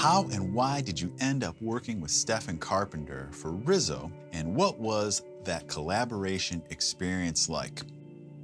How and why did you end up working with Stephen Carpenter for Rizzo, and what was that collaboration experience like?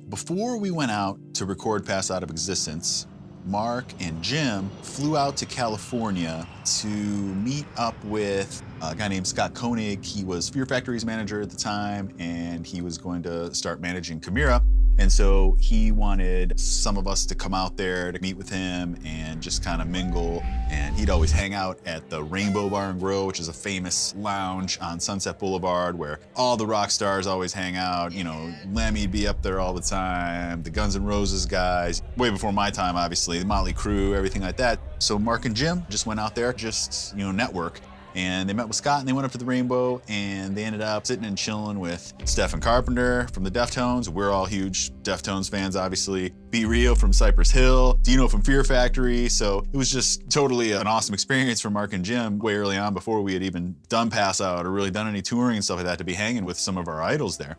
Before we went out to record Pass Out of Existence, Mark and Jim flew out to California to meet up with a guy named Scott Koenig. He was Fear Factory's manager at the time, and he was going to start managing CHIMAIRA. And so he wanted some of us to come out there to meet with him and just kind of mingle. And he'd always hang out at the Rainbow Bar and Grill, which is a famous lounge on Sunset Boulevard where all the rock stars always hang out. You know, Lemmy'd be up there all the time, the Guns N' Roses guys, way before my time, obviously, the Motley Crue, everything like that. So Mark and Jim just went out there, just, network. And they met with Scott and they went up to the Rainbow and they ended up sitting and chilling with Stephen Carpenter from the Deftones. We're all huge Deftones fans, obviously. B. Rio from Cypress Hill, Dino from Fear Factory. So it was just totally an awesome experience for Mark and Jim way early on before we had even done Pass Out or really done any touring and stuff like that to be hanging with some of our idols there.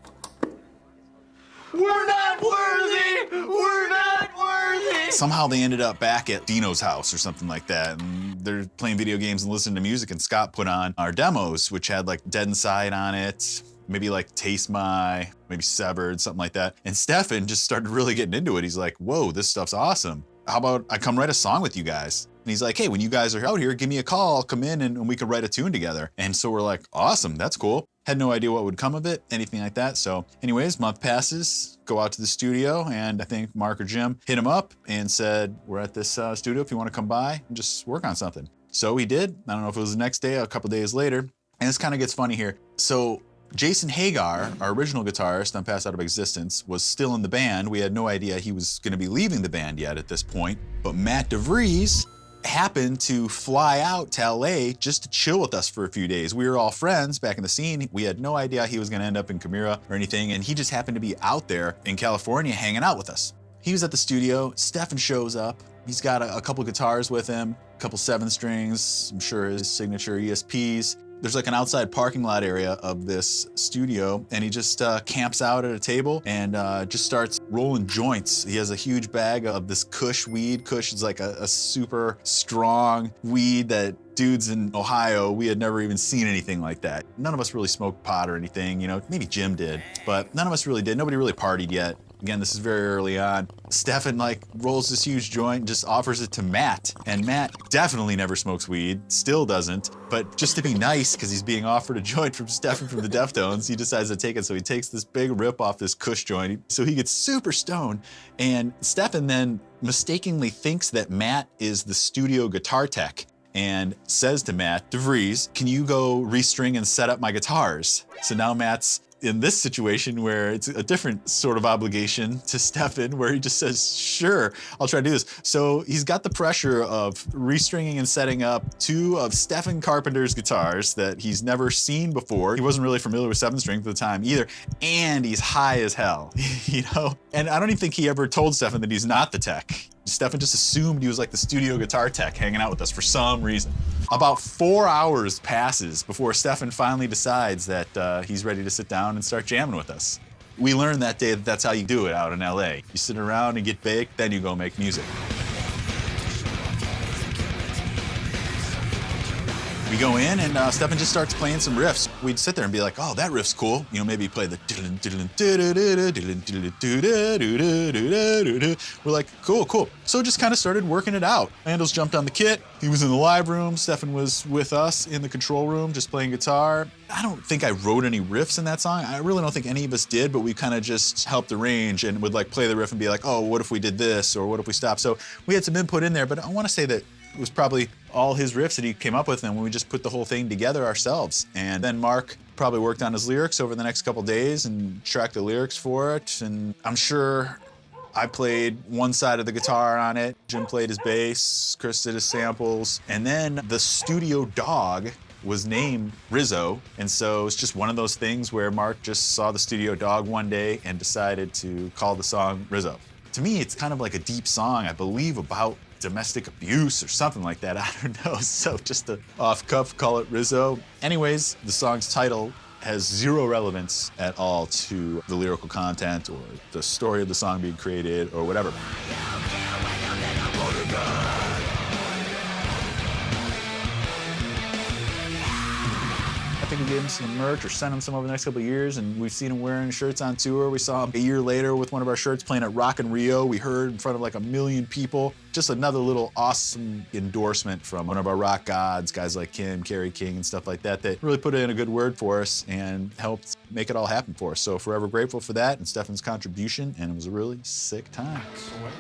We're not worthy! We're not worthy! Somehow they ended up back at Dino's house or something like that. And they're playing video games and listening to music, and Scott put on our demos, which had like Dead Inside on it, maybe like Taste My, maybe Severed, something like that. And Stefan just started really getting into it. He's like, whoa, this stuff's awesome. How about I come write a song with you guys? And he's like, hey, when you guys are out here, give me a call, I'll come in and we can write a tune together. And so we're like, awesome, that's cool. Had no idea what would come of it, anything like that. So anyways, month passes, go out to the studio, and I think Mark or Jim hit him up and said, we're at this studio if you want to come by and just work on something. So he did. I don't know if it was the next day or a couple days later. And this kind of gets funny here. So Jason Hagar, our original guitarist on Pass Out of Existence, was still in the band. We had no idea he was going to be leaving the band yet at this point. But Matt DeVries happened to fly out to LA just to chill with us for a few days. We were all friends back in the scene. We had no idea he was going to end up in CHIMAIRA or anything, and he just happened to be out there in California hanging out with us. He was at the studio. Stefan shows up. He's got a couple guitars with him, a couple 7-strings, I'm sure his signature ESPs. There's like an outside parking lot area of this studio, and he just camps out at a table and just starts rolling joints. He has a huge bag of this Kush weed. Kush is like a super strong weed that dudes in Ohio, we had never even seen anything like that. None of us really smoked pot or anything, maybe Jim did, but none of us really did. Nobody really partied yet. Again, this is very early on. Stefan rolls this huge joint and just offers it to Matt. And Matt definitely never smokes weed, still doesn't. But just to be nice, because he's being offered a joint from Stefan from the Deftones, he decides to take it. So he takes this big rip off this Kush joint. So he gets super stoned. And Stefan then mistakenly thinks that Matt is the studio guitar tech and says to Matt DeVries, can you go restring and set up my guitars? So now Matt's in this situation where it's a different sort of obligation to Stefan, where he just says, sure, I'll try to do this. So he's got the pressure of restringing and setting up 2 of Stephen Carpenter's guitars that he's never seen before. He wasn't really familiar with 7-string at the time either. And he's high as hell, And I don't even think he ever told Stefan that he's not the tech. Stefan just assumed he was like the studio guitar tech hanging out with us for some reason. About 4 hours passes before Stefan finally decides that he's ready to sit down and start jamming with us. We learned that day that that's how you do it out in LA. You sit around and get baked, then you go make music. We go in and Stefan just starts playing some riffs. We'd sit there and be like, oh, that riff's cool. Maybe play the we're like, cool. So just kind of started working it out. Andals jumped on the kit. He was in the live room. Stefan was with us in the control room, just playing guitar. I don't think I wrote any riffs in that song. I really don't think any of us did, but we kind of just helped arrange and would play the riff and be like, oh, what if we did this? Or what if we stopped? So we had some input in there, but I want to say that it was probably all his riffs that he came up with, and we just put the whole thing together ourselves. And then Mark probably worked on his lyrics over the next couple days and tracked the lyrics for it. And I'm sure I played one side of the guitar on it. Jim played his bass, Chris did his samples. And then the studio dog was named Rizzo. And so it's just one of those things where Mark just saw the studio dog one day and decided to call the song Rizzo. To me, it's kind of like a deep song, I believe, about domestic abuse or something like that. I don't know. So just to off cuff, call it Rizzo. Anyways, the song's title has zero relevance at all to the lyrical content or the story of the song being created or whatever. think we gave him some merch or sent him some over the next couple of years, and we've seen him wearing shirts on tour. We saw him a year later with one of our shirts playing at Rock in Rio. We heard in front of like 1 million people. Just another little awesome endorsement from one of our rock gods, guys like Kim, Kerry King, and stuff like that, that really put in a good word for us and helped make it all happen for us. So forever grateful for that and Stefan's contribution, and it was a really sick time. Excellent.